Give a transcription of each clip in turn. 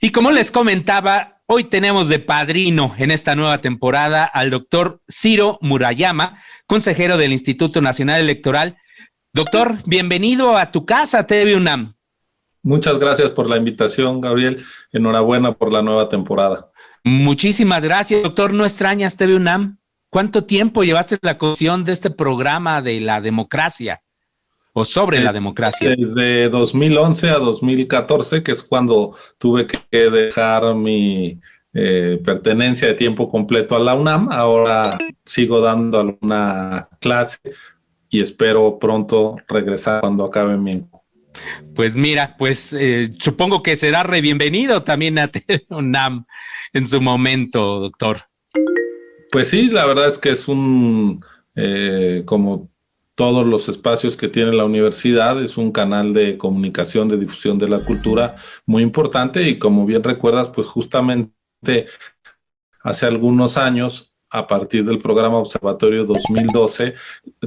Y como les comentaba, hoy tenemos de padrino en esta nueva temporada al doctor Ciro Murayama, consejero del Instituto Nacional Electoral. Doctor, bienvenido a tu casa, TV UNAM. Muchas gracias por la invitación, Gabriel. Enhorabuena por la nueva temporada. Muchísimas gracias, doctor. ¿No extrañas TV UNAM? ¿Cuánto tiempo llevaste la conducción de este programa de la democracia o sobre la democracia? Desde 2011 a 2014, que es cuando tuve que dejar mi pertenencia de tiempo completo a la UNAM, ahora sigo dando alguna clase y espero pronto regresar cuando acabe mi... Pues mira, supongo que será re bienvenido también a TV UNAM en su momento, doctor. Pues sí, la verdad es que es como todos los espacios que tiene la universidad, es un canal de comunicación, de difusión de la cultura muy importante y como bien recuerdas, pues justamente hace algunos años, a partir del programa Observatorio 2012,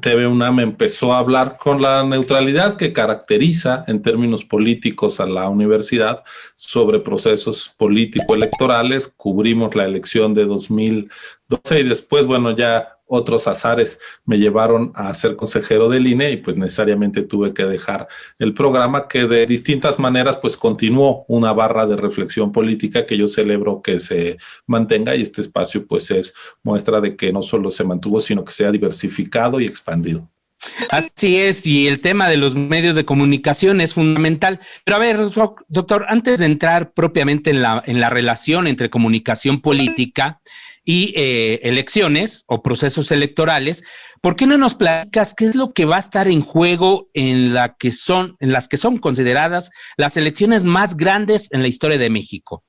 TV UNAM empezó a hablar con la neutralidad que caracteriza en términos políticos a la universidad sobre procesos político-electorales. Cubrimos la elección de 2012 y después, bueno, ya otros azares me llevaron a ser consejero del INE y pues necesariamente tuve que dejar el programa que de distintas maneras pues continuó una barra de reflexión política que yo celebro que se mantenga y este espacio pues es muestra de que no solo se mantuvo sino que se ha diversificado y expandido. Así es, y el tema de los medios de comunicación es fundamental. Pero a ver, doctor, antes de entrar propiamente en la relación entre comunicación política y elecciones o procesos electorales, ¿por qué no nos platicas qué es lo que va a estar en juego en las que son consideradas las elecciones más grandes en la historia de México?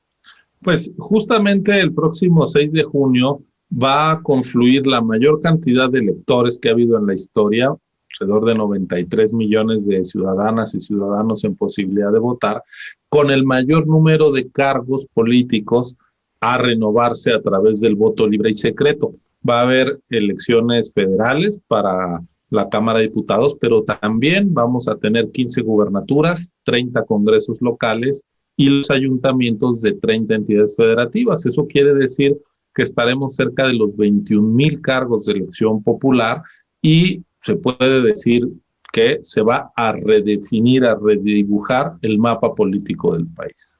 Pues justamente el próximo 6 de junio va a confluir la mayor cantidad de electores que ha habido en la historia, alrededor de 93 millones de ciudadanas y ciudadanos en posibilidad de votar, con el mayor número de cargos políticos a renovarse a través del voto libre y secreto. Va a haber elecciones federales para la Cámara de Diputados, pero también vamos a tener 15 gubernaturas, 30 congresos locales y los ayuntamientos de 30 entidades federativas. Eso quiere decir que estaremos cerca de los 21,000 cargos de elección popular y se puede decir que se va a redefinir, a redibujar el mapa político del país.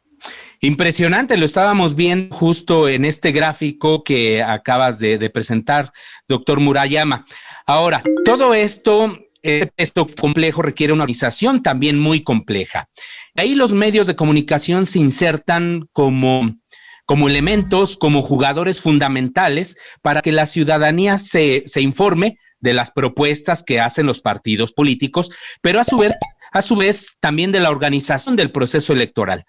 Impresionante, lo estábamos viendo justo en este gráfico que acabas de presentar, doctor Murayama. Ahora, todo esto complejo requiere una organización también muy compleja. Ahí los medios de comunicación se insertan como elementos, como jugadores fundamentales para que la ciudadanía se informe de las propuestas que hacen los partidos políticos, pero a su vez también de la organización del proceso electoral.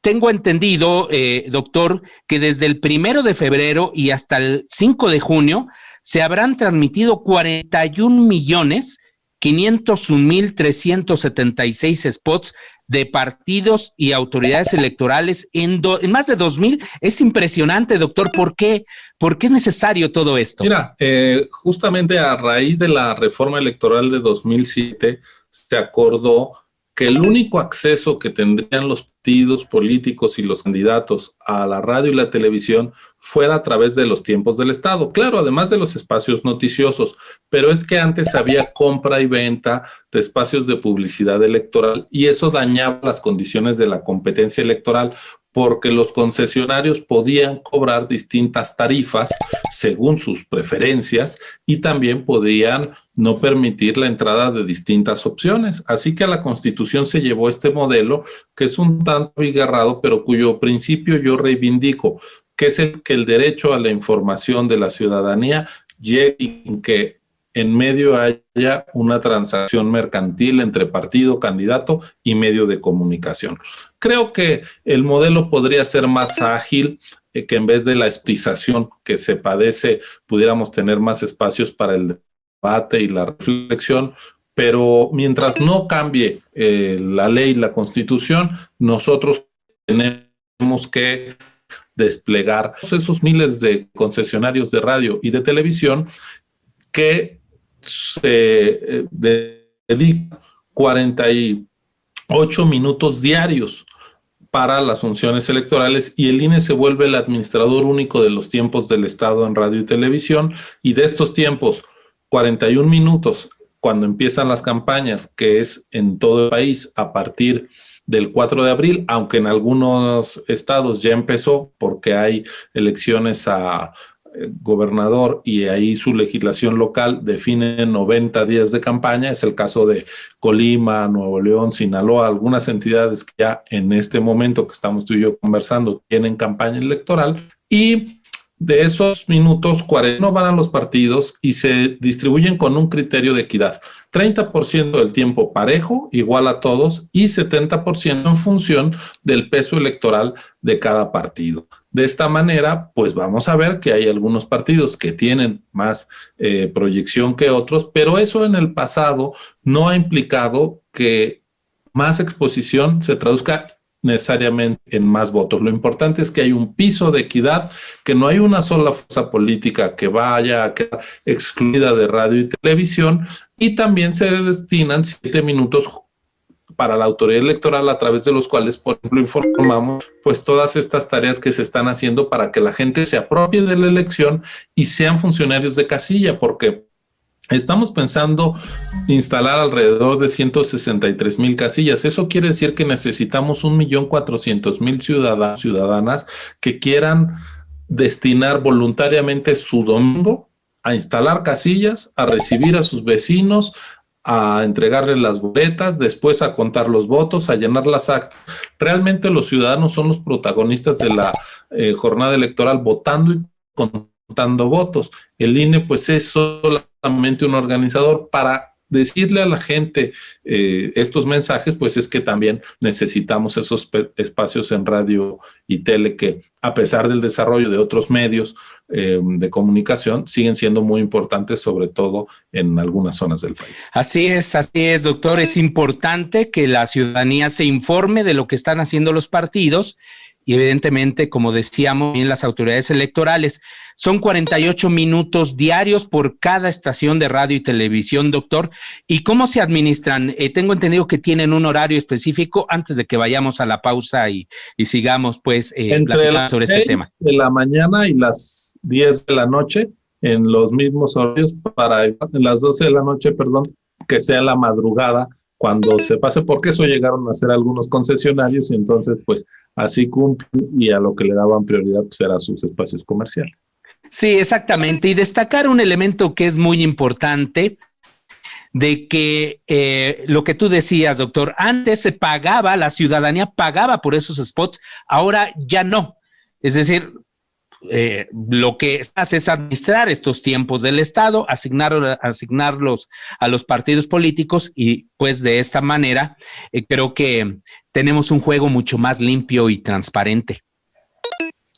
Tengo entendido, doctor, que desde el 1 de febrero y hasta el 5 de junio se habrán transmitido 41,501,376 spots de partidos y autoridades electorales en más de 2,000. Es impresionante, doctor. ¿Por qué? ¿Por qué es necesario todo esto? Mira, justamente a raíz de la reforma electoral de 2007 se acordó que el único acceso que tendrían los partidos políticos y los candidatos a la radio y la televisión fuera a través de los tiempos del Estado. Claro, además de los espacios noticiosos, pero es que antes había compra y venta de espacios de publicidad electoral y eso dañaba las condiciones de la competencia electoral porque los concesionarios podían cobrar distintas tarifas según sus preferencias y también podían no permitir la entrada de distintas opciones. Así que a la Constitución se llevó este modelo que es un tanto bigarrado, pero cuyo principio yo reivindico, que es que el derecho a la información de la ciudadanía llegue y que en medio haya una transacción mercantil entre partido, candidato y medio de comunicación. Creo que el modelo podría ser más ágil, que en vez de la estización que se padece, pudiéramos tener más espacios para el debate y la reflexión, pero mientras no cambie la ley, la Constitución, nosotros tenemos que desplegar esos miles de concesionarios de radio y de televisión que se dedican 48 minutos diarios para las funciones electorales y el INE se vuelve el administrador único de los tiempos del Estado en radio y televisión, y de estos tiempos, 41 minutos cuando empiezan las campañas, que es en todo el país a partir del 4 de abril, aunque en algunos estados ya empezó porque hay elecciones a gobernador y ahí su legislación local define 90 días de campaña. Es el caso de Colima, Nuevo León, Sinaloa, algunas entidades que ya en este momento que estamos tú y yo conversando tienen campaña electoral, y de esos minutos 40 no van a los partidos y se distribuyen con un criterio de equidad. 30% del tiempo parejo, igual a todos, y 70% en función del peso electoral de cada partido. De esta manera, pues vamos a ver que hay algunos partidos que tienen más proyección que otros, pero eso en el pasado no ha implicado que más exposición se traduzca necesariamente en más votos. Lo importante es que hay un piso de equidad, que no hay una sola fuerza política que vaya a quedar excluida de radio y televisión, y también se destinan 7 minutos para la autoridad electoral, a través de los cuales, por ejemplo, informamos pues todas estas tareas que se están haciendo para que la gente se apropie de la elección y sean funcionarios de casilla, porque estamos pensando instalar alrededor de 163,000 casillas. Eso quiere decir que necesitamos 1,400,000 ciudadanos, ciudadanas que quieran destinar voluntariamente su domingo a instalar casillas, a recibir a sus vecinos, a entregarles las boletas, después a contar los votos, a llenar las actas. Realmente los ciudadanos son los protagonistas de la jornada electoral, votando y contando votos. El INE pues es solamente un organizador. Para decirle a la gente estos mensajes, pues es que también necesitamos esos espacios en radio y tele que, a pesar del desarrollo de otros medios de comunicación, siguen siendo muy importantes, sobre todo en algunas zonas del país. Así es, doctor. Es importante que la ciudadanía se informe de lo que están haciendo los partidos y, evidentemente, como decíamos, bien las autoridades electorales. Son 48 minutos diarios por cada estación de radio y televisión, doctor. ¿Y cómo se administran? Tengo entendido que tienen un horario específico, antes de que vayamos a la pausa y sigamos pues platicando sobre este tema. De la mañana y las 10 de la noche, en los mismos horarios, para las 12 de la noche, perdón, que sea la madrugada cuando se pase, porque eso llegaron a hacer algunos concesionarios, y entonces pues así cumplen, y a lo que le daban prioridad pues era sus espacios comerciales. Sí, exactamente. Y destacar un elemento que es muy importante, de que lo que tú decías, doctor, antes se pagaba, la ciudadanía pagaba por esos spots, ahora ya no. Es decir, lo que hace es administrar estos tiempos del Estado, asignarlos a los partidos políticos, y pues de esta manera creo que tenemos un juego mucho más limpio y transparente.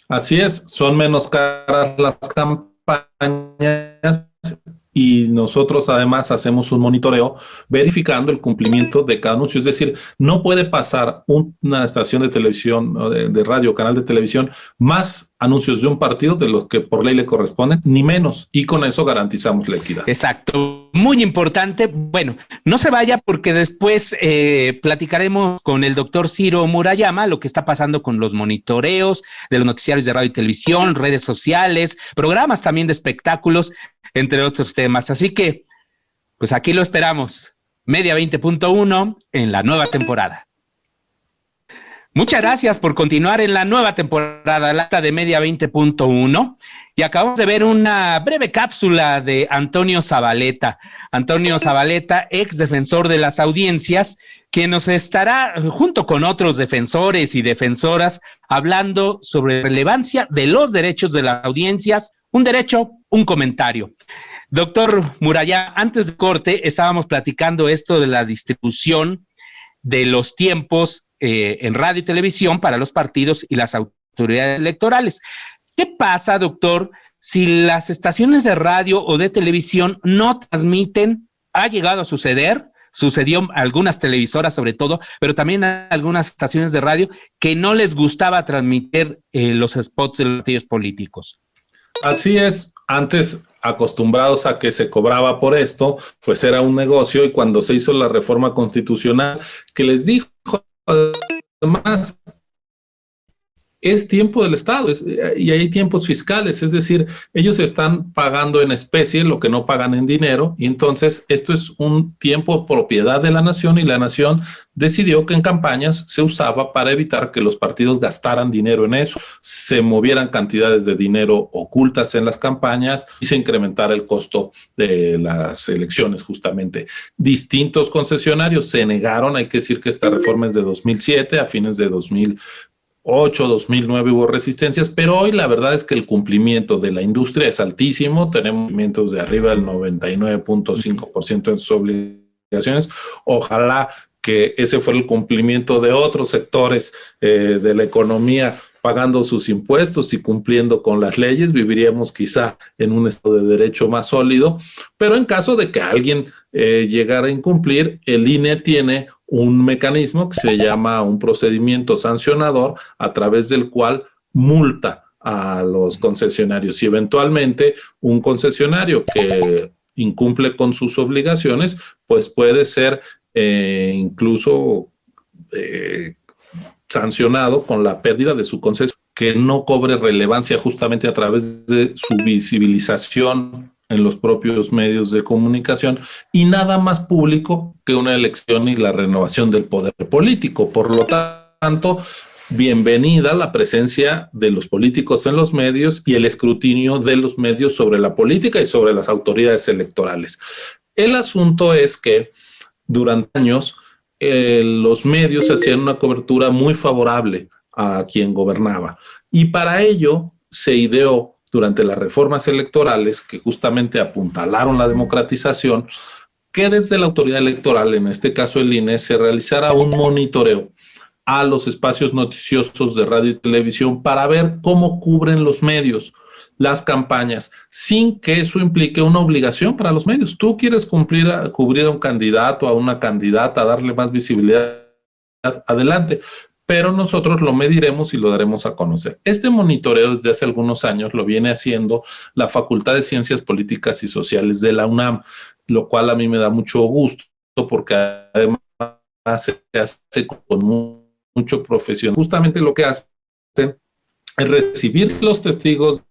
Así es, son menos caras las campañas, y nosotros además hacemos un monitoreo verificando el cumplimiento de cada anuncio. Es decir, no puede pasar una estación de televisión, de radio o canal de televisión, más anuncios de un partido de los que por ley le corresponden, ni menos, y con eso garantizamos la equidad. Exacto, muy importante. Bueno, no se vaya, porque después platicaremos con el doctor Ciro Murayama lo que está pasando con los monitoreos de los noticiarios de radio y televisión, redes sociales, programas también de espectáculos, entre otros temas. Así que, pues aquí lo esperamos. Media 20.1 en la nueva temporada. Muchas gracias por continuar en la nueva temporada, la de Media 20.1, y acabamos de ver una breve cápsula de Antonio Zabaleta. Antonio Zabaleta, ex defensor de las audiencias, quien nos estará, junto con otros defensores y defensoras, hablando sobre la relevancia de los derechos de las audiencias. Un derecho, un comentario. Doctor Murayama, antes de corte estábamos platicando esto de la distribución de los tiempos en radio y televisión para los partidos y las autoridades electorales. ¿Qué pasa, doctor, si las estaciones de radio o de televisión no transmiten? Ha llegado a suceder, sucedió a algunas televisoras sobre todo, pero también a algunas estaciones de radio que no les gustaba transmitir los spots de los partidos políticos. Así es, antes acostumbrados a que se cobraba por esto, pues era un negocio, y cuando se hizo la reforma constitucional, que les dijo además es tiempo del Estado y hay tiempos fiscales, es decir, ellos están pagando en especie lo que no pagan en dinero, y entonces esto es un tiempo propiedad de la nación, y la nación decidió que en campañas se usaba para evitar que los partidos gastaran dinero en eso, se movieran cantidades de dinero ocultas en las campañas y se incrementara el costo de las elecciones justamente. Distintos concesionarios se negaron, hay que decir que esta reforma es de 2007, a fines de 2008, 2009 hubo resistencias, pero hoy la verdad es que el cumplimiento de la industria es altísimo, tenemos movimientos de arriba del 99.5% en sus obligaciones. Ojalá que ese fuera el cumplimiento de otros sectores de la economía, pagando sus impuestos y cumpliendo con las leyes, viviríamos quizá en un estado de derecho más sólido, pero en caso de que alguien llegara a incumplir, el INE tiene un mecanismo que se llama un procedimiento sancionador, a través del cual multa a los concesionarios, y eventualmente un concesionario que incumple con sus obligaciones, pues puede ser incluso sancionado con la pérdida de su concesión, que no cobre relevancia justamente a través de su visibilización en los propios medios de comunicación, y nada más público que una elección y la renovación del poder político. Por lo tanto, bienvenida la presencia de los políticos en los medios y el escrutinio de los medios sobre la política y sobre las autoridades electorales. El asunto es que durante años los medios hacían una cobertura muy favorable a quien gobernaba, y para ello se ideó durante las reformas electorales, que justamente apuntalaron la democratización, que desde la autoridad electoral, en este caso el INE, se realizara un monitoreo a los espacios noticiosos de radio y televisión para ver cómo cubren los medios las campañas, sin que eso implique una obligación para los medios. Tú quieres cubrir a un candidato, a una candidata, darle más visibilidad, adelante, pero nosotros lo mediremos y lo daremos a conocer. Este monitoreo desde hace algunos años lo viene haciendo la Facultad de Ciencias Políticas y Sociales de la UNAM, lo cual a mí me da mucho gusto, porque además se hace con mucho profesional. Justamente lo que hacen es recibir los testigos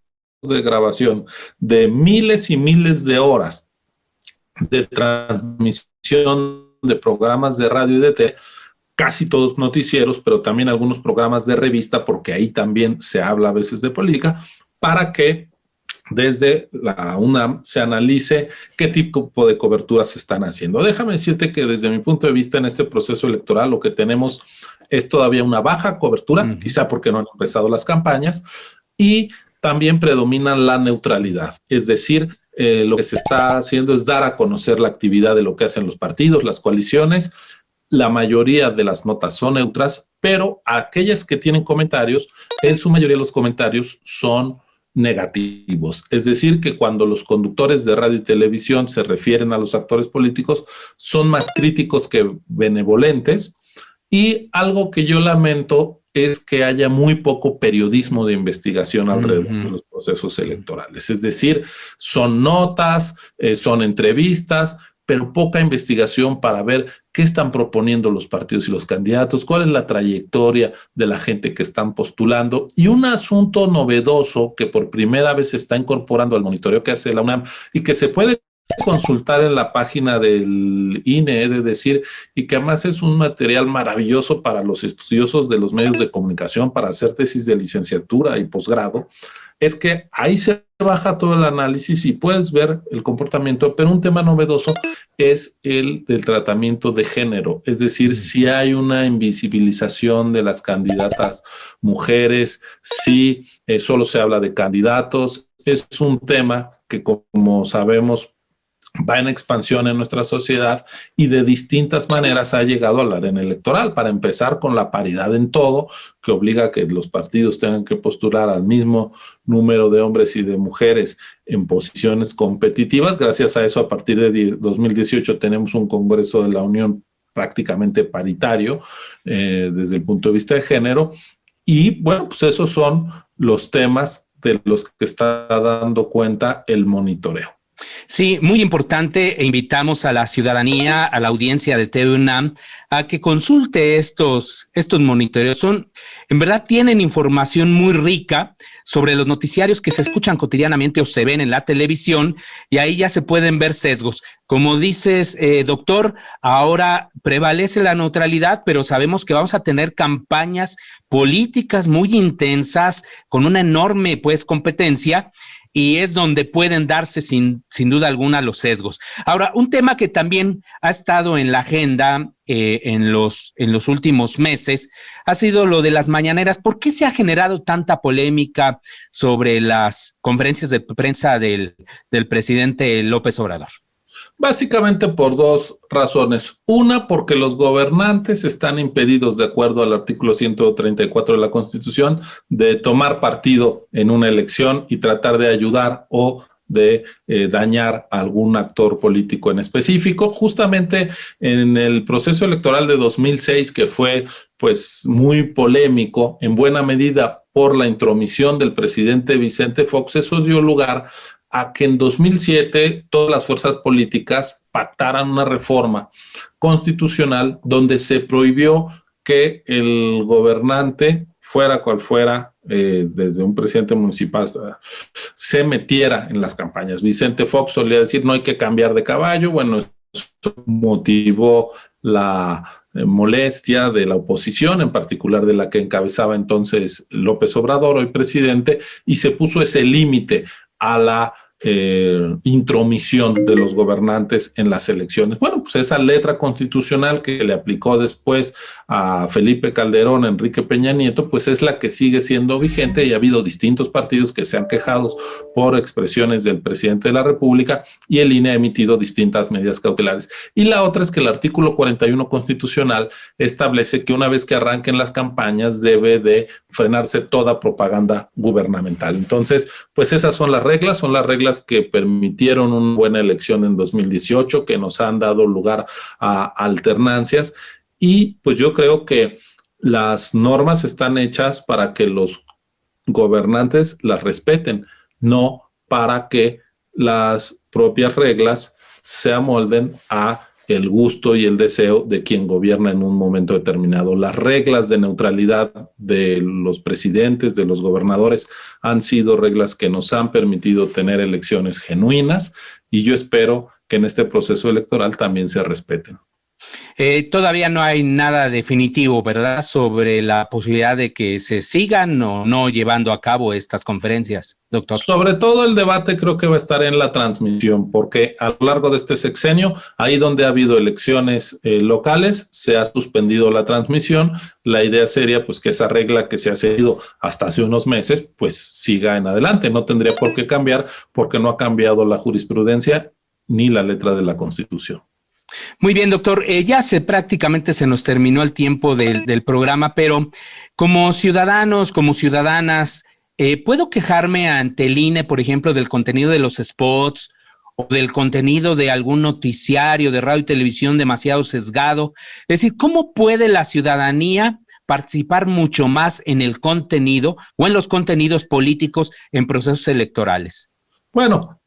de grabación de miles y miles de horas de transmisión de programas de radio y de tele, casi todos noticieros, pero también algunos programas de revista, porque ahí también se habla a veces de política, para que desde la UNAM se analice qué tipo de coberturas se están haciendo. Déjame decirte que desde mi punto de vista en este proceso electoral lo que tenemos es todavía una baja cobertura, quizá porque no han empezado las campañas, y también predomina la neutralidad, es decir, lo que se está haciendo es dar a conocer la actividad de lo que hacen los partidos, las coaliciones. La mayoría de las notas son neutras, pero aquellas que tienen comentarios, en su mayoría los comentarios son negativos. Es decir, que cuando los conductores de radio y televisión se refieren a los actores políticos, son más críticos que benevolentes. Y algo que yo lamento es que haya muy poco periodismo de investigación alrededor de los procesos electorales. Es decir, son notas, son entrevistas, pero poca investigación para ver qué están proponiendo los partidos y los candidatos, cuál es la trayectoria de la gente que están postulando. Y un asunto novedoso que por primera vez se está incorporando al monitoreo que hace la UNAM y que se puede consultar en la página del INE, he de decir, y que además es un material maravilloso para los estudiosos de los medios de comunicación, para hacer tesis de licenciatura y posgrado, es que ahí se baja todo el análisis y puedes ver el comportamiento, pero un tema novedoso es el del tratamiento de género, es decir, si hay una invisibilización de las candidatas mujeres, si solo se habla de candidatos. Es un tema que, como sabemos, va en expansión en nuestra sociedad y de distintas maneras ha llegado a la arena electoral. Para empezar, con la paridad en todo, que obliga a que los partidos tengan que postular al mismo número de hombres y de mujeres en posiciones competitivas. Gracias a eso, a partir de 2018 tenemos un Congreso de la Unión prácticamente paritario desde el punto de vista de género. Y bueno, pues esos son los temas de los que está dando cuenta el monitoreo. Sí, muy importante, e invitamos a la ciudadanía, a la audiencia de TV UNAM, a que consulte estos monitoreos. En verdad, tienen información muy rica sobre los noticiarios que se escuchan cotidianamente o se ven en la televisión, y ahí ya se pueden ver sesgos. Como dices, doctor, ahora prevalece la neutralidad, pero sabemos que vamos a tener campañas políticas muy intensas, con una enorme, pues, competencia, y es donde pueden darse sin duda alguna los sesgos. Ahora, un tema que también ha estado en la agenda en los últimos meses ha sido lo de las mañaneras. ¿Por qué se ha generado tanta polémica sobre las conferencias de prensa del presidente López Obrador? Básicamente por dos razones. Una, porque los gobernantes están impedidos, de acuerdo al artículo 134 de la Constitución, de tomar partido en una elección y tratar de ayudar o de dañar a algún actor político en específico. Justamente en el proceso electoral de 2006, que fue pues muy polémico, en buena medida por la intromisión del presidente Vicente Fox, eso dio lugar a que en 2007 todas las fuerzas políticas pactaran una reforma constitucional donde se prohibió que el gobernante, fuera cual fuera, desde un presidente municipal, se metiera en las campañas. Vicente Fox solía decir: no hay que cambiar de caballo. Bueno, eso motivó la molestia de la oposición, en particular de la que encabezaba entonces López Obrador, hoy presidente, y se puso ese límite a la intromisión de los gobernantes en las elecciones. Bueno, pues esa letra constitucional que le aplicó después a Felipe Calderón, Enrique Peña Nieto, pues es la que sigue siendo vigente, y ha habido distintos partidos que se han quejado por expresiones del presidente de la República, y el INE ha emitido distintas medidas cautelares. Y la otra es que el artículo 41 constitucional establece que una vez que arranquen las campañas debe de frenarse toda propaganda gubernamental. Entonces, pues esas son las reglas que permitieron una buena elección en 2018, que nos han dado lugar a alternancias, y pues yo creo que las normas están hechas para que los gobernantes las respeten, no para que las propias reglas se amolden a el gusto y el deseo de quien gobierna en un momento determinado. Las reglas de neutralidad de los presidentes, de los gobernadores, han sido reglas que nos han permitido tener elecciones genuinas, y yo espero que en este proceso electoral también se respeten. Todavía no hay nada definitivo, ¿verdad?, sobre la posibilidad de que se sigan o no llevando a cabo estas conferencias, doctor. Sobre todo el debate creo que va a estar en la transmisión, porque a lo largo de este sexenio, ahí donde ha habido elecciones locales, se ha suspendido la transmisión. La idea sería pues que esa regla que se ha seguido hasta hace unos meses, pues siga en adelante. No tendría por qué cambiar, porque no ha cambiado la jurisprudencia ni la letra de la Constitución. Muy bien, doctor. Ya prácticamente se nos terminó el tiempo del programa, pero como ciudadanos, como ciudadanas, ¿puedo quejarme ante el INE, por ejemplo, del contenido de los spots o del contenido de algún noticiario de radio y televisión demasiado sesgado? Es decir, ¿cómo puede la ciudadanía participar mucho más en el contenido o en los contenidos políticos en procesos electorales? Bueno,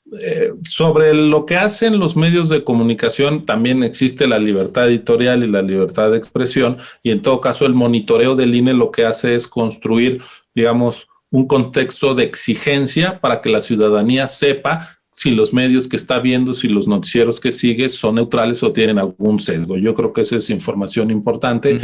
sobre lo que hacen los medios de comunicación también existe la libertad editorial y la libertad de expresión, y en todo caso el monitoreo del INE lo que hace es construir, digamos, un contexto de exigencia para que la ciudadanía sepa si los medios que está viendo, si los noticieros que sigue son neutrales o tienen algún sesgo. Yo creo que esa es información importante.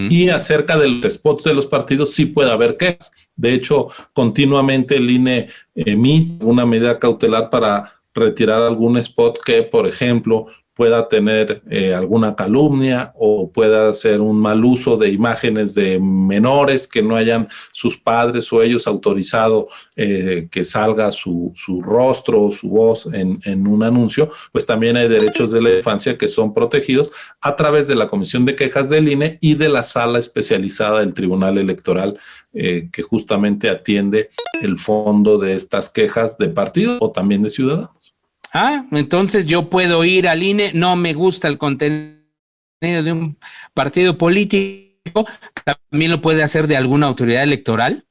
Y acerca de los spots de los partidos sí puede haber quejas. De hecho, continuamente el INE emite una medida cautelar para retirar algún spot que, por ejemplo, pueda tener alguna calumnia o pueda hacer un mal uso de imágenes de menores que no hayan sus padres o ellos autorizado que salga su rostro o su voz en un anuncio. Pues también hay derechos de la infancia que son protegidos a través de la Comisión de Quejas del INE y de la sala especializada del Tribunal Electoral, que justamente atiende el fondo de estas quejas de partidos o también de ciudadanos. Ah, entonces yo puedo ir al INE, no me gusta el contenido de un partido político, ¿también lo puede hacer de alguna autoridad electoral?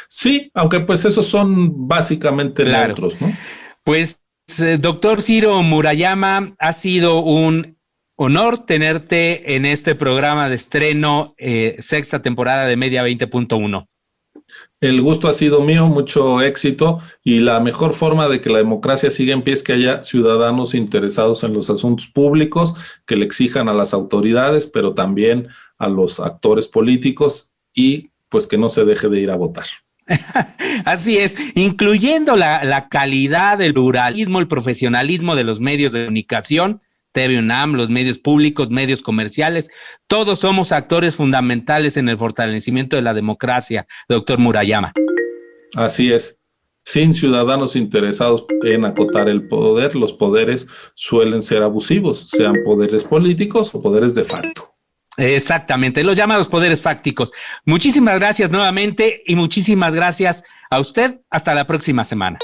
Sí, aunque pues esos son básicamente neutros, ¿no? Pues Doctor Ciro Murayama, ha sido un honor tenerte en este programa de estreno, sexta temporada de Media 20.1. El gusto ha sido mío, mucho éxito, y la mejor forma de que la democracia siga en pie es que haya ciudadanos interesados en los asuntos públicos, que le exijan a las autoridades, pero también a los actores políticos, y pues que no se deje de ir a votar. Así es, incluyendo la calidad, el pluralismo, el profesionalismo de los medios de comunicación, TV UNAM, los medios públicos, medios comerciales, todos somos actores fundamentales en el fortalecimiento de la democracia, doctor Murayama. Así es. Sin ciudadanos interesados en acotar el poder, los poderes suelen ser abusivos, sean poderes políticos o poderes de facto. Exactamente, los llamados poderes fácticos. Muchísimas gracias nuevamente y muchísimas gracias a usted. Hasta la próxima semana.